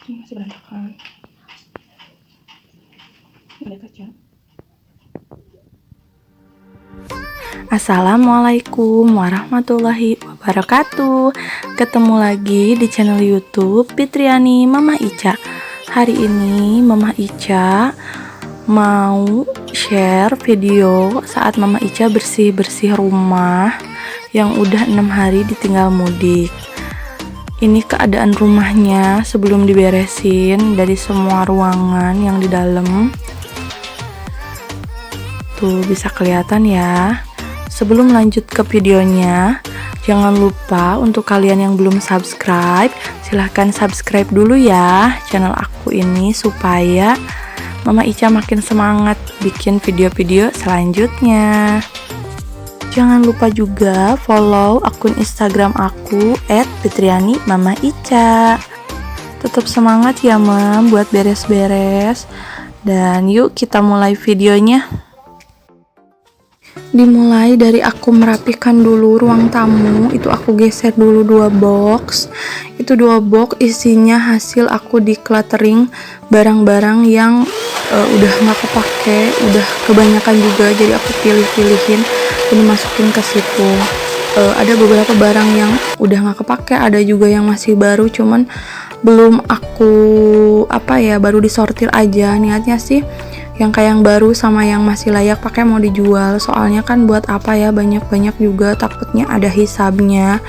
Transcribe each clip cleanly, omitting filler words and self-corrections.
Ini masih berantakan. Ada kaca. Assalamualaikum warahmatullahi wabarakatuh. Ketemu lagi di channel YouTube Fitriani Mama Ica. Hari ini Mama Ica mau share video saat Mama Ica bersih-bersih rumah yang udah 6 hari ditinggal mudik. Ini keadaan rumahnya sebelum diberesin dari semua ruangan yang di dalam. Tuh bisa kelihatan ya. Sebelum lanjut ke videonya, jangan lupa untuk kalian yang belum subscribe, silahkan subscribe dulu ya channel aku ini supaya Mama Ica makin semangat bikin video-video selanjutnya. Jangan lupa juga follow akun Instagram aku @fitriani_mama_ica. Tetap semangat ya Mam buat beres-beres. Dan yuk kita mulai videonya. Dimulai dari aku merapikan dulu ruang tamu. Itu aku geser dulu 2 box. Itu 2 box isinya hasil aku decluttering barang-barang yang udah nggak kepake, udah kebanyakan juga, jadi aku pilih-pilihin dan masukin ke situ. Ada beberapa barang yang udah nggak kepake, ada juga yang masih baru, cuman belum aku baru disortir aja. Niatnya sih yang kayak yang baru sama yang masih layak pakai mau dijual, soalnya kan buat apa ya banyak-banyak juga, takutnya ada hisabnya.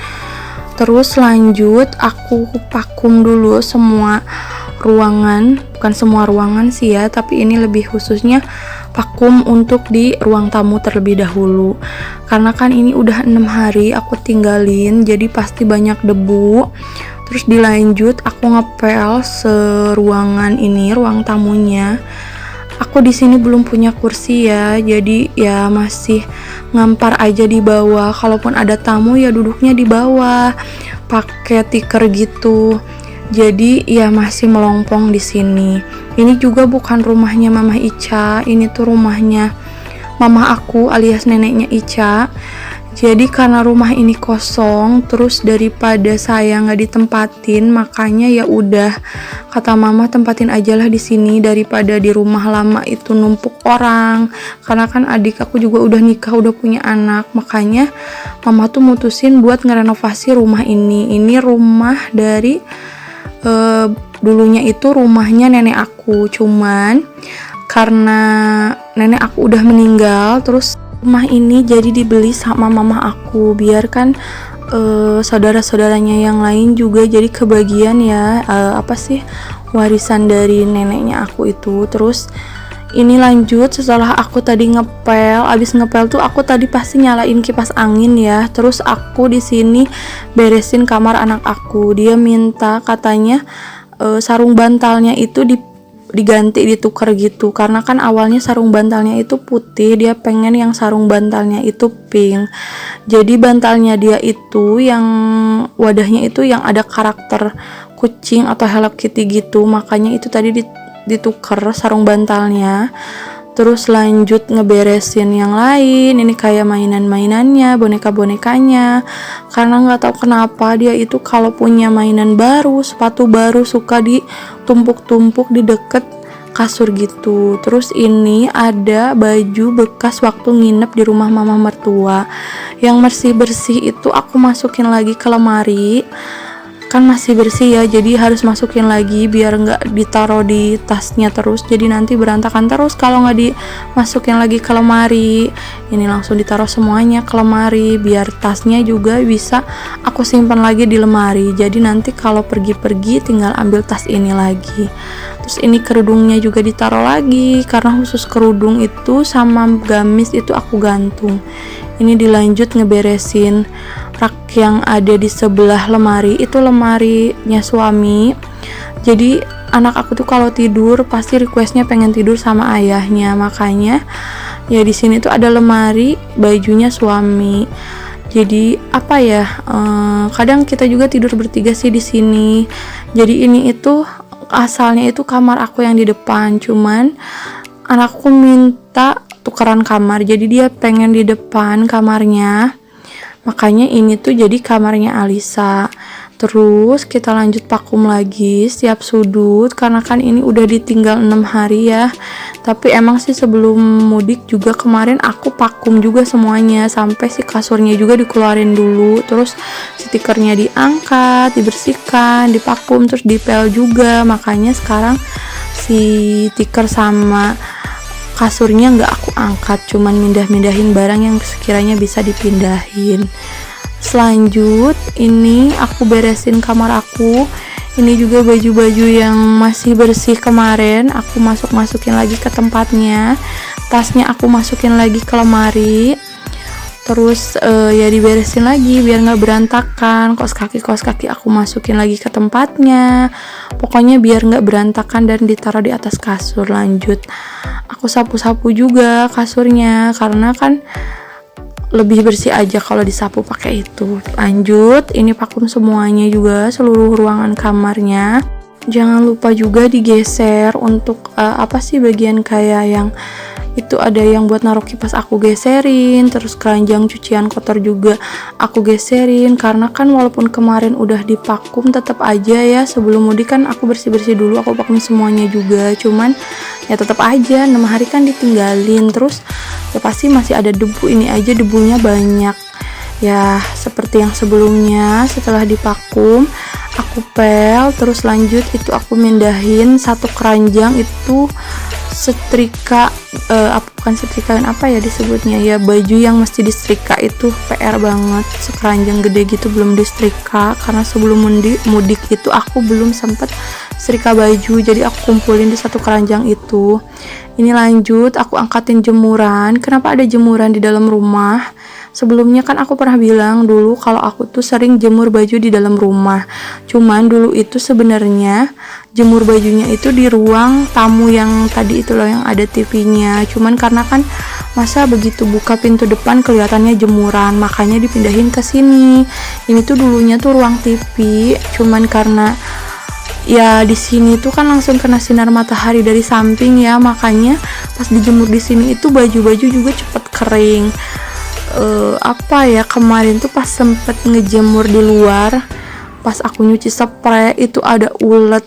Terus lanjut aku vakum dulu semua ruangan, bukan semua ruangan sih ya, tapi ini lebih khususnya vakum untuk di ruang tamu terlebih dahulu, karena kan ini udah 6 hari aku tinggalin, jadi pasti banyak debu. Terus dilanjut aku ngepel seruangan ini, ruang tamunya. Aku di sini belum punya kursi ya, jadi ya masih ngampar aja di bawah. Kalaupun ada tamu ya duduknya di bawah, pakai tikar gitu. Jadi ya masih melompong di sini. Ini juga bukan rumahnya Mama Ica, ini tuh rumahnya mama aku alias neneknya Ica. Jadi karena rumah ini kosong, terus daripada saya nggak ditempatin, makanya ya udah kata mama tempatin aja lah di sini daripada di rumah lama itu numpuk orang. Karena kan adik aku juga udah nikah, udah punya anak, makanya mama tuh mutusin buat ngerenovasi rumah ini. Ini rumah dari dulunya itu rumahnya nenek aku, cuman karena nenek aku udah meninggal, terus rumah ini jadi dibeli sama mama aku, biarkan saudara-saudaranya yang lain juga jadi kebagian ya warisan dari neneknya aku itu. Terus ini lanjut setelah aku tadi ngepel, abis ngepel tuh aku tadi pasti nyalain kipas angin ya. Terus aku di sini beresin kamar anak aku. Dia minta katanya sarung bantalnya itu diganti, ditukar gitu, karena kan awalnya sarung bantalnya itu putih, dia pengen yang sarung bantalnya itu pink. Jadi bantalnya dia itu yang wadahnya itu yang ada karakter kucing atau Hello Kitty gitu, makanya itu tadi ditukar sarung bantalnya. Terus lanjut ngeberesin yang lain, ini kayak mainan-mainannya, boneka-bonekanya. Karena nggak tahu kenapa dia itu kalau punya mainan baru, sepatu baru suka ditumpuk-tumpuk di deket kasur gitu. Terus ini ada baju bekas waktu nginep di rumah mama mertua. Yang bersih-bersih itu aku masukin lagi ke lemari. Kan masih bersih ya, jadi harus masukin lagi biar nggak ditaruh di tasnya terus, jadi nanti berantakan terus kalau nggak dimasukin lagi ke lemari. Ini langsung ditaruh semuanya ke lemari biar tasnya juga bisa aku simpan lagi di lemari, jadi nanti kalau pergi-pergi tinggal ambil tas ini lagi. Terus ini kerudungnya juga ditaruh lagi, karena khusus kerudung itu sama gamis itu aku gantung. Ini dilanjut ngeberesin rak yang ada di sebelah lemari, itu lemarinya suami. Jadi anak aku tuh kalau tidur pasti requestnya pengen tidur sama ayahnya, makanya ya di sini tuh ada lemari bajunya suami. Jadi kadang kita juga tidur bertiga sih di sini. Jadi ini itu asalnya itu kamar aku yang di depan, cuman anakku minta tukeran kamar, jadi dia pengen di depan kamarnya, makanya ini tuh jadi kamarnya Alisa. Terus kita lanjut vakum lagi setiap sudut, karena kan ini udah ditinggal 6 hari ya. Tapi emang sih sebelum mudik juga kemarin aku vakum juga semuanya, sampai si kasurnya juga dikeluarin dulu, terus stikernya diangkat, dibersihkan, divakum, terus dipel juga. Makanya sekarang si stiker sama kasurnya nggak aku angkat, cuman mindahin barang yang sekiranya bisa dipindahin. Selanjut ini aku beresin kamar aku. Ini juga baju-baju yang masih bersih kemarin aku masukin lagi ke tempatnya. Tasnya aku masukin lagi ke lemari. Terus ya diberesin lagi biar nggak berantakan. Kaos kaki aku masukin lagi ke tempatnya. Pokoknya biar nggak berantakan dan ditaruh di atas kasur. Lanjut aku sapu-sapu juga kasurnya, karena kan lebih bersih aja kalau disapu pakai itu. Lanjut, ini vakum semuanya juga, seluruh ruangan kamarnya. Jangan lupa juga digeser untuk bagian kayak yang itu, ada yang buat naruh kipas aku geserin, terus keranjang cucian kotor juga aku geserin, karena kan walaupun kemarin udah divakum tetap aja ya sebelum mudik kan aku bersih-bersih dulu, aku vakum semuanya juga, cuman ya tetap aja 6 hari kan ditinggalin, terus ya pasti masih ada debu. Ini aja debunya banyak ya, seperti yang sebelumnya. Setelah divakum aku pel, terus lanjut itu aku mindahin satu keranjang itu setrika, bukan setrika, apa ya disebutnya ya, baju yang mesti disetrika itu PR banget, sekeranjang gede gitu belum disetrika, karena sebelum mudik itu aku belum sempet setrika baju, jadi aku kumpulin di satu keranjang itu. Ini lanjut aku angkatin jemuran. Kenapa ada jemuran di dalam rumah? Sebelumnya kan aku pernah bilang dulu kalau aku tuh sering jemur baju di dalam rumah. Cuman dulu itu sebenarnya jemur bajunya itu di ruang tamu yang tadi itu loh, yang ada TV-nya. Cuman karena kan masa begitu buka pintu depan kelihatannya jemuran, makanya dipindahin ke sini. Ini tuh dulunya tuh ruang TV. Cuman karena ya di sini tuh kan langsung kena sinar matahari dari samping ya, makanya pas dijemur di sini itu baju-baju juga cepet kering. Kemarin tuh pas sempet ngejemur di luar, pas aku nyuci spray itu ada ulet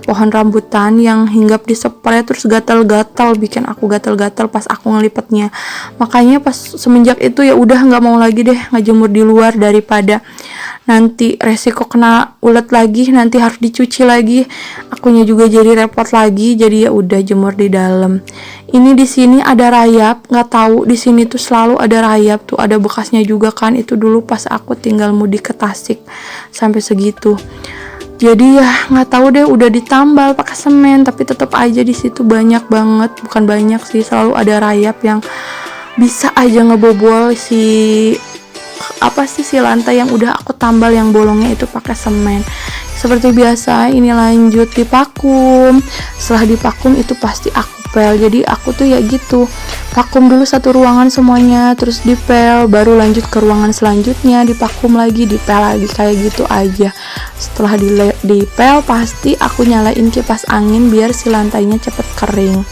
pohon rambutan yang hinggap di spray, terus gatal-gatal, bikin aku gatal-gatal pas aku ngelipetnya. Makanya pas semenjak itu ya udah nggak mau lagi deh ngejemur di luar, daripada nanti resiko kena ulet lagi, nanti harus dicuci lagi, akunya juga jadi repot lagi. Jadi ya udah jemur di dalam. Ini di sini ada rayap, nggak tahu di sini tuh selalu ada rayap, tuh ada bekasnya juga kan, itu dulu pas aku tinggal mudik ke Tasik sampai segitu. Jadi ya nggak tahu deh, udah ditambal pakai semen tapi tetap aja di situ banyak banget, bukan banyak sih, selalu ada rayap yang bisa aja ngebobol si lantai yang udah aku tambal yang bolongnya itu pakai semen. Seperti biasa ini lanjut divakum. Setelah divakum itu pasti aku pel. Jadi aku tuh ya gitu, vakum dulu satu ruangan semuanya, terus dipel, baru lanjut ke ruangan selanjutnya, divakum lagi, dipel lagi, kayak gitu aja. Setelah dipel pasti aku nyalain kipas angin biar si lantainya cepet kering.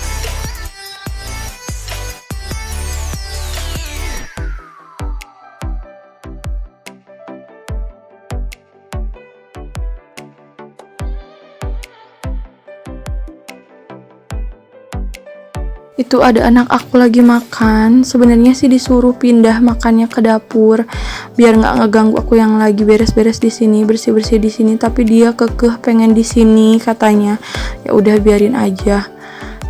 Itu ada anak aku lagi makan. Sebenarnya sih disuruh pindah makannya ke dapur biar nggak ngeganggu aku yang lagi beres-beres di sini, bersih-bersih di sini, tapi dia kekeh pengen di sini katanya. Ya udah biarin aja.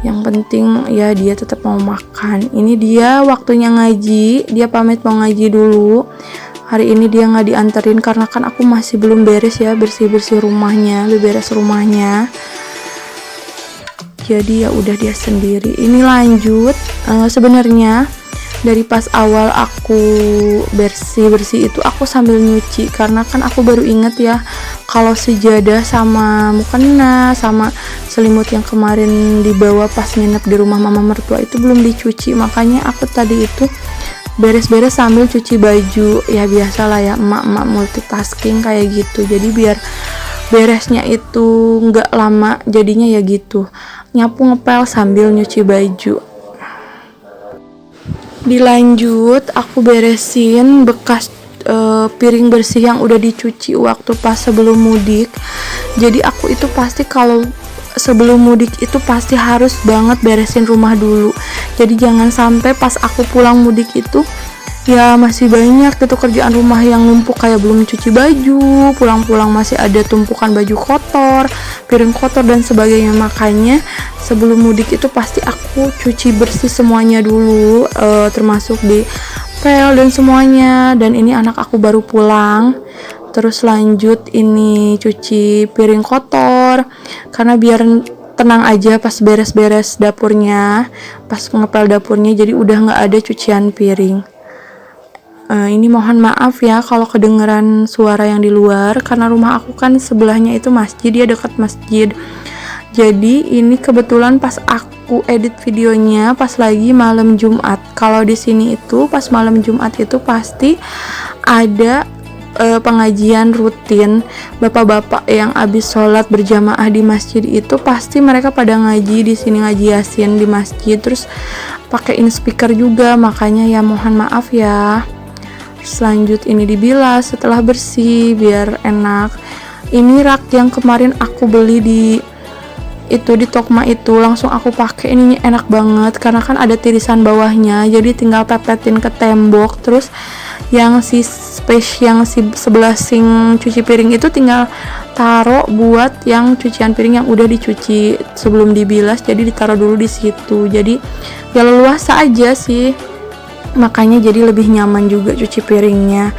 Yang penting ya dia tetap mau makan. Ini dia waktunya ngaji. Dia pamit mau ngaji dulu. Hari ini dia nggak dianterin karena kan aku masih belum beres ya, bersih-bersih rumahnya, beres rumahnya. Jadi ya udah dia sendiri. Ini lanjut, sebenarnya dari pas awal aku bersih itu aku sambil nyuci, karena kan aku baru inget ya kalau sejadah sama mukena sama selimut yang kemarin dibawa pas nginep di rumah mama mertua itu belum dicuci. Makanya aku tadi itu beres-beres sambil cuci baju. Ya biasalah ya, emak-emak multitasking kayak gitu. Jadi biar beresnya itu nggak lama, jadinya ya gitu, nyapu ngepel sambil nyuci baju. Dilanjut aku beresin bekas piring bersih yang udah dicuci waktu pas sebelum mudik. Jadi aku itu pasti kalau sebelum mudik itu pasti harus banget beresin rumah dulu. Jadi jangan sampai pas aku pulang mudik itu ya masih banyak gitu kerjaan rumah yang numpuk, kayak belum cuci baju, pulang-pulang masih ada tumpukan baju kotor, piring kotor dan sebagainya. Makanya sebelum mudik itu pasti aku cuci bersih semuanya dulu, termasuk di pel dan semuanya. Dan ini anak aku baru pulang, terus lanjut ini cuci piring kotor karena biar tenang aja pas beres-beres dapurnya, pas ngepel dapurnya, jadi udah nggak ada cucian piring. Ini mohon maaf ya kalau kedengeran suara yang di luar, karena rumah aku kan sebelahnya itu masjid, dia dekat masjid. Jadi ini kebetulan pas aku edit videonya pas lagi malam Jumat. Kalau di sini itu pas malam Jumat itu pasti ada pengajian rutin. Bapak-bapak yang habis sholat berjamaah di masjid itu pasti mereka pada ngaji di sini, ngaji yasin di masjid, terus pakein speaker juga. Makanya ya mohon maaf ya. Selanjut ini dibilas setelah bersih biar enak. Ini rak yang kemarin aku beli di Tokma itu langsung aku pakai. Ini enak banget karena kan ada tirisan bawahnya, jadi tinggal pepetin ke tembok. Terus yang si space yang si sebelah sink cuci piring itu tinggal taruh buat yang cucian piring yang udah dicuci sebelum dibilas, jadi ditaruh dulu di situ. Jadi ya leluasa aja sih, makanya jadi lebih nyaman juga cuci piringnya.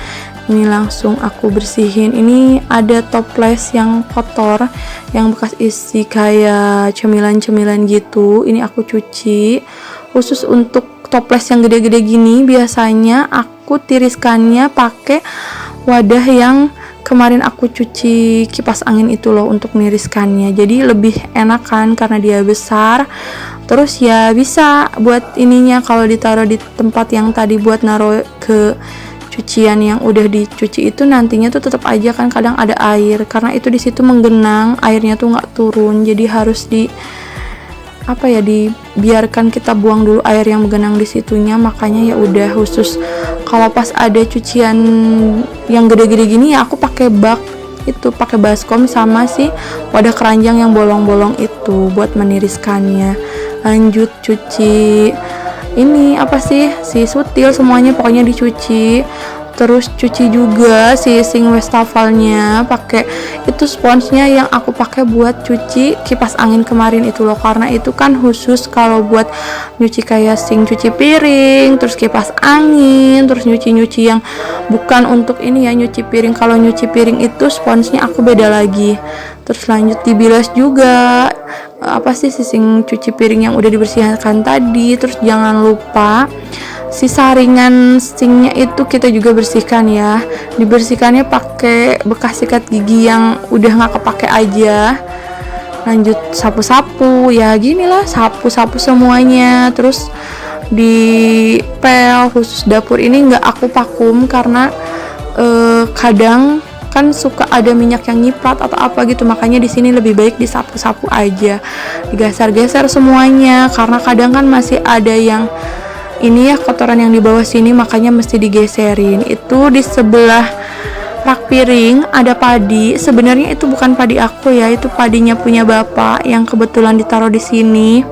Ini langsung aku bersihin. Ini ada toples yang kotor yang bekas isi kayak cemilan-cemilan gitu, ini aku cuci. Khusus untuk toples yang gede-gede gini biasanya aku tiriskannya pakai wadah yang kemarin aku cuci kipas angin itu loh untuk niriskannya. Jadi lebih enak kan karena dia besar. Terus ya bisa buat ininya kalau ditaruh di tempat yang tadi buat naruh ke cucian yang udah dicuci itu, nantinya tuh tetap aja kan kadang ada air, karena itu di situ menggenang, airnya tuh nggak turun. Jadi harus dibiarkan kita buang dulu air yang menggenang di situnya. Makanya ya udah khusus kalau pas ada cucian yang gede-gede gini ya aku pakai bak itu, pakai baskom sama si wadah keranjang yang bolong-bolong itu buat meniriskannya. Lanjut cuci ini si sutil semuanya pokoknya dicuci. Terus cuci juga si sink wastafelnya, pakai itu sponsnya yang aku pakai buat cuci kipas angin kemarin itu loh, karena itu kan khusus kalau buat nyuci kayak sink cuci piring, terus kipas angin, terus nyuci yang bukan untuk ini ya nyuci piring. Kalau nyuci piring itu sponsnya aku beda lagi. Terus lanjut dibilas juga si sink cuci piring yang udah dibersihkan tadi. Terus jangan lupa si saringan sinknya itu kita juga bersihkan ya. Dibersihkannya pakai bekas sikat gigi yang udah nggak kepake aja. Lanjut sapu-sapu ya, gini lah sapu-sapu semuanya. Terus di pel khusus dapur ini nggak aku vakum karena kadang kan suka ada minyak yang nyiprat atau apa gitu, makanya di sini lebih baik disapu-sapu aja, digeser-geser semuanya karena kadang kan masih ada yang ini ya kotoran yang di bawah sini, makanya mesti digeserin. Itu di sebelah rak piring ada padi. Sebenarnya itu bukan padi aku ya, itu padinya punya bapak yang kebetulan ditaruh di sini.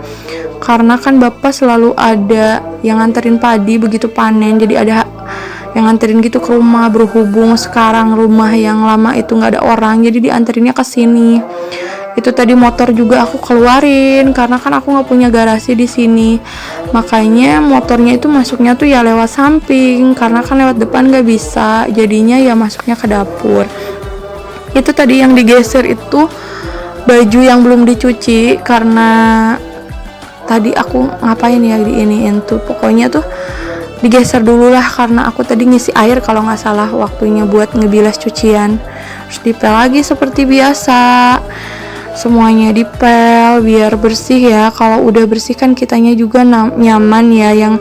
Karena kan bapak selalu ada yang nganterin padi begitu panen, jadi ada yang nganterin gitu ke rumah. Berhubung sekarang rumah yang lama itu nggak ada orang, jadi dianterinnya ke sini. Itu tadi motor juga aku keluarin karena kan aku nggak punya garasi di sini, makanya motornya itu masuknya tuh ya lewat samping karena kan lewat depan nggak bisa, jadinya ya masuknya ke dapur. Itu tadi yang digeser itu baju yang belum dicuci karena tadi aku ngapain ya diiniin tuh, pokoknya tuh digeser dulu lah karena aku tadi ngisi air kalau nggak salah waktunya buat ngebilas cucian. Terus dipel lagi seperti biasa, semuanya dipel biar bersih ya. Kalau udah bersih kan kitanya juga nyaman ya yang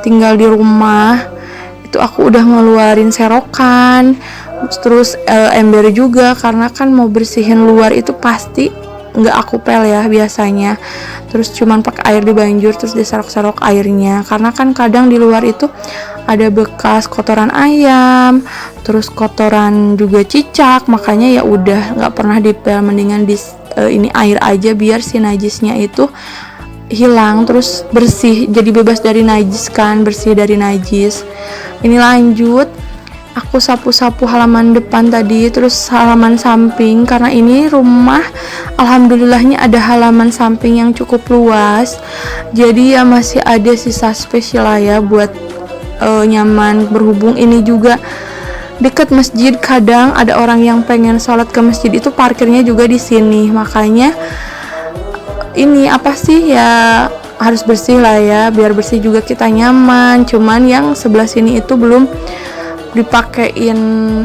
tinggal di rumah. Itu aku udah ngeluarin serokan, terus ember juga karena kan mau bersihin luar itu pasti nggak aku pel ya biasanya. Terus cuman pakai air dibanjur terus diserok-serok airnya karena kan kadang di luar itu ada bekas kotoran ayam, terus kotoran juga cicak, makanya ya udah nggak pernah dipel, mendingan ini air aja biar si najisnya itu hilang, terus bersih, jadi bebas dari najis kan, bersih dari najis. Ini lanjut, aku sapu-sapu halaman depan tadi, terus halaman samping, karena ini rumah alhamdulillahnya ada halaman samping yang cukup luas, jadi ya masih ada sisa space lah ya buat nyaman. Berhubung ini juga dekat masjid, kadang ada orang yang pengen sholat ke masjid itu parkirnya juga di sini, makanya ini apa sih ya, harus bersih lah ya, biar bersih juga kita nyaman. Cuman yang sebelah sini itu belum dipakein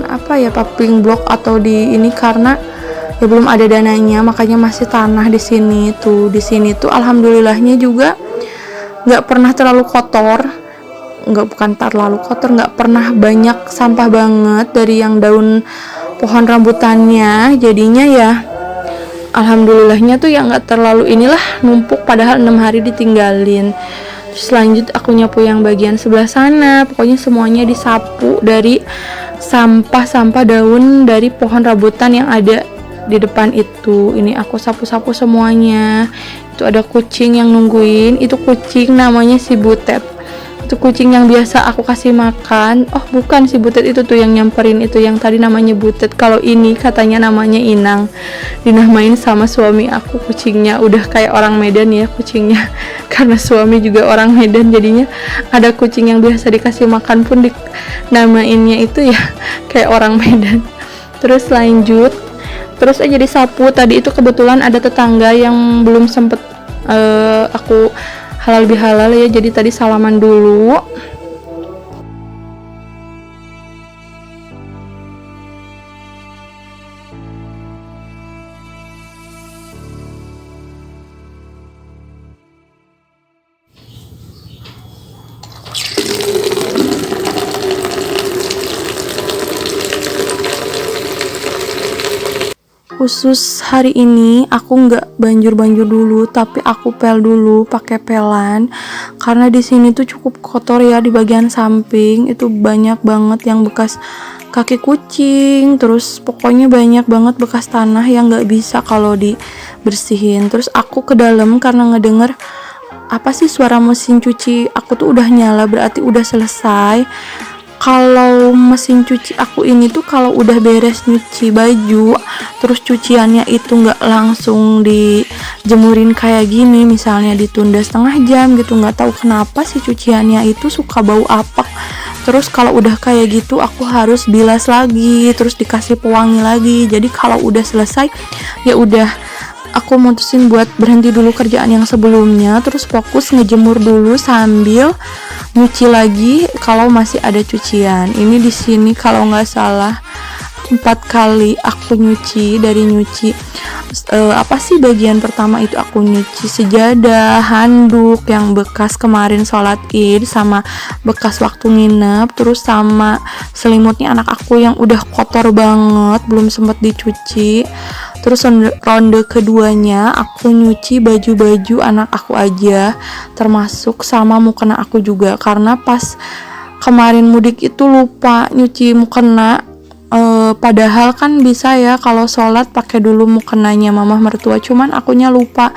apa ya, paving block atau di ini, karena ya belum ada dananya, makanya masih tanah di sini tuh. Di sini tuh alhamdulillahnya juga nggak pernah terlalu kotor, nggak pernah banyak sampah banget dari yang daun pohon rambutannya, jadinya ya alhamdulillahnya tuh ya nggak terlalu inilah numpuk, padahal 6 hari ditinggalin. Terus lanjut aku nyapu yang bagian sebelah sana, pokoknya semuanya disapu dari sampah-sampah daun dari pohon rambutan yang ada di depan itu. Ini aku sapu-sapu semuanya. Itu ada kucing yang nungguin, itu kucing namanya si Butet, itu kucing yang biasa aku kasih makan. Oh bukan, si Butet itu tuh yang nyamperin itu, yang tadi namanya Butet, kalau ini katanya namanya Inang, dinamain sama suami aku kucingnya. Udah kayak orang Medan ya kucingnya karena suami juga orang Medan, jadinya ada kucing yang biasa dikasih makan pun namainnya itu ya kayak orang Medan. Terus lanjut, terus aja disapu. Tadi itu kebetulan ada tetangga yang belum sempet aku halal bihalal ya, jadi tadi salaman dulu. Khusus hari ini aku nggak banjur-banjur dulu, tapi aku pel dulu pakai pelan, karena di sini tuh cukup kotor ya. Di bagian samping itu banyak banget yang bekas kaki kucing, terus pokoknya banyak banget bekas tanah yang nggak bisa kalau dibersihin. Terus aku ke dalam karena ngedenger apa sih suara mesin cuci aku tuh udah nyala, berarti udah selesai. Kalau mesin cuci aku ini tuh kalau udah beres nyuci baju, terus cuciannya itu nggak langsung dijemurin kayak gini, misalnya ditunda setengah jam gitu, nggak tahu kenapa sih cuciannya itu suka bau apek. Terus kalau udah kayak gitu aku harus bilas lagi, terus dikasih pewangi lagi. Jadi kalau udah selesai ya udah, aku mutusin buat berhenti dulu kerjaan yang sebelumnya, terus fokus ngejemur dulu sambil nyuci lagi kalau masih ada cucian. Ini di sini kalau nggak salah 4 kali aku nyuci. Dari nyuci apa sih, bagian pertama itu aku nyuci sejadah, handuk yang bekas kemarin sholat id sama bekas waktu nginep, terus sama selimutnya anak aku yang udah kotor banget belum sempet dicuci. Terus ronde keduanya aku nyuci baju-baju anak aku aja, termasuk sama mukena aku juga, karena pas kemarin mudik itu lupa nyuci mukena. Padahal kan bisa ya kalau sholat pakai dulu mukenanya mama mertua, cuman akunya lupa.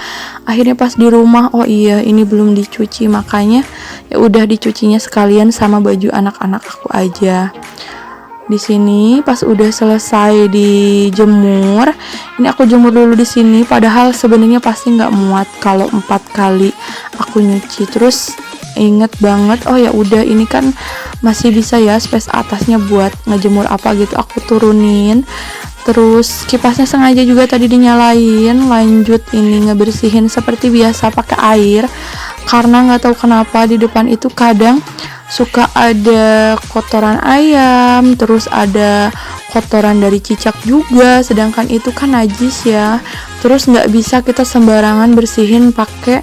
Akhirnya pas di rumah, oh iya ini belum dicuci, makanya ya udah dicucinya sekalian sama baju anak-anak aku aja. Di sini pas udah selesai dijemur, ini aku jemur dulu di sini, padahal sebenarnya pasti nggak muat kalau 4 kali aku nyuci. Terus inget banget, oh ya udah ini kan masih bisa ya space atasnya buat ngejemur apa gitu, aku turunin. Terus kipasnya sengaja juga tadi dinyalain. Lanjut ini ngebersihin seperti biasa pakai air, karena nggak tahu kenapa di depan itu kadang suka ada kotoran ayam, terus ada kotoran dari cicak juga, sedangkan itu kan najis ya. Terus nggak bisa kita sembarangan bersihin pakai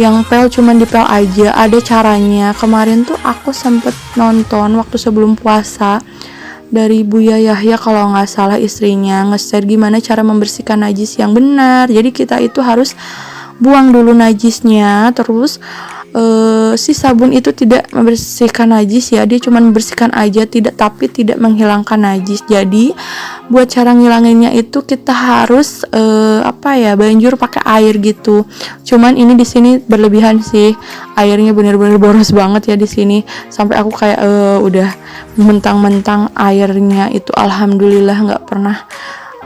yang pel, cuman dipel aja, ada caranya. Kemarin tuh aku sempet nonton waktu sebelum puasa dari Buya Yahya kalau nggak salah, istrinya nge-share gimana cara membersihkan najis yang benar. Jadi kita itu harus buang dulu najisnya, terus si sabun itu tidak membersihkan najis ya, dia cuma membersihkan aja, tapi tidak menghilangkan najis. Jadi buat cara ngilanginnya itu kita harus banjur pakai air gitu. Cuman ini di sini berlebihan sih, airnya bener-bener boros banget ya di sini, sampai aku kayak udah mentang-mentang airnya itu alhamdulillah nggak pernah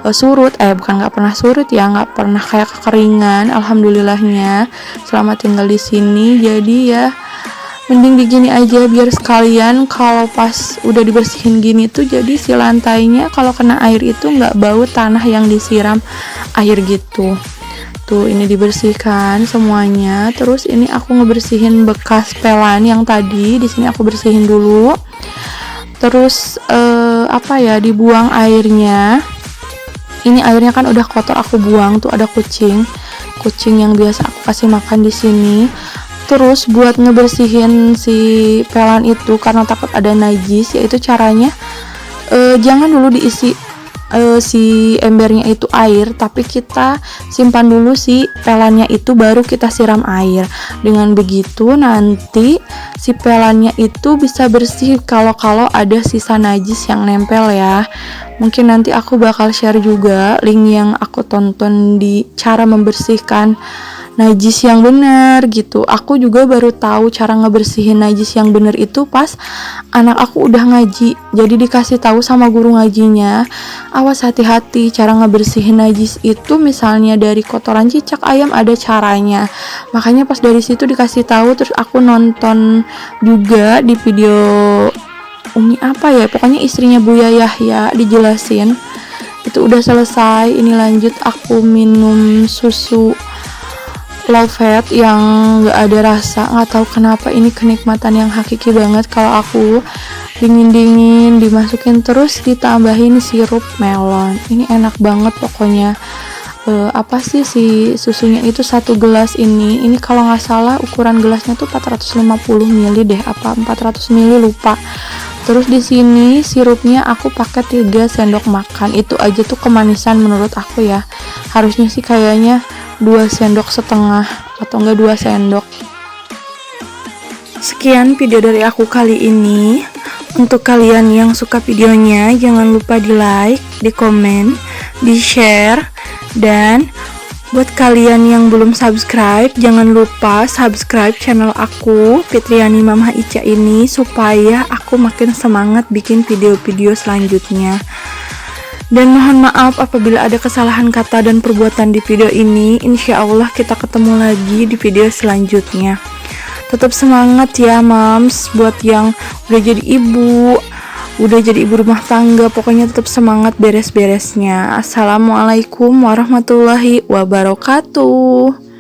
surut, nggak pernah kayak kekeringan, alhamdulillahnya selama tinggal di sini. Jadi ya mending begini aja, biar sekalian kalau pas udah dibersihin gini tuh jadi si lantainya kalau kena air itu nggak bau tanah yang disiram air gitu. Tuh ini dibersihkan semuanya. Terus ini aku ngebersihin bekas pelan yang tadi, di sini aku bersihin dulu. Terus dibuang airnya. Ini airnya kan udah kotor, aku buang. Tuh ada kucing yang biasa aku kasih makan di sini. Terus buat ngebersihin si pelan itu karena takut ada najis, yaitu caranya jangan dulu diisi si embernya itu air, tapi kita simpan dulu si pelannya itu, baru kita siram air. Dengan begitu nanti si pelannya itu bisa bersih kalau ada sisa najis yang nempel ya. Mungkin nanti aku bakal share juga link yang aku tonton di cara membersihkan najis yang benar gitu. Aku juga baru tahu cara ngebersihin najis yang benar itu pas anak aku udah ngaji. Jadi dikasih tahu sama guru ngajinya, awas hati-hati cara ngebersihin najis itu, misalnya dari kotoran cicak ayam ada caranya. Makanya pas dari situ dikasih tahu, terus aku nonton juga di video pokoknya istrinya Buya Yahya dijelasin. Itu udah selesai. Ini lanjut aku minum susu low fat yang gak ada rasa. Gak tahu kenapa ini kenikmatan yang hakiki banget kalau aku dingin dimasukin terus ditambahin sirup melon. Ini enak banget pokoknya. Si susunya itu 1 gelas ini kalau nggak salah ukuran gelasnya tuh 450 ml deh, 400 ml lupa. Terus di sini sirupnya aku pakai 3 sendok makan. Itu aja tuh kemanisan menurut aku ya. Harusnya sih kayaknya 2 sendok setengah atau enggak 2 sendok. Sekian video dari aku kali ini. Untuk kalian yang suka videonya, jangan lupa di like, di komen, di share. Dan buat kalian yang belum subscribe, jangan lupa subscribe channel aku, Fitriani Mama Ica ini, supaya aku makin semangat bikin video-video selanjutnya. Dan mohon maaf apabila ada kesalahan kata dan perbuatan di video ini. Insya Allah kita ketemu lagi di video selanjutnya. Tetap semangat ya moms, buat yang udah jadi ibu rumah tangga, pokoknya tetap semangat beres-beresnya. Assalamualaikum warahmatullahi wabarakatuh.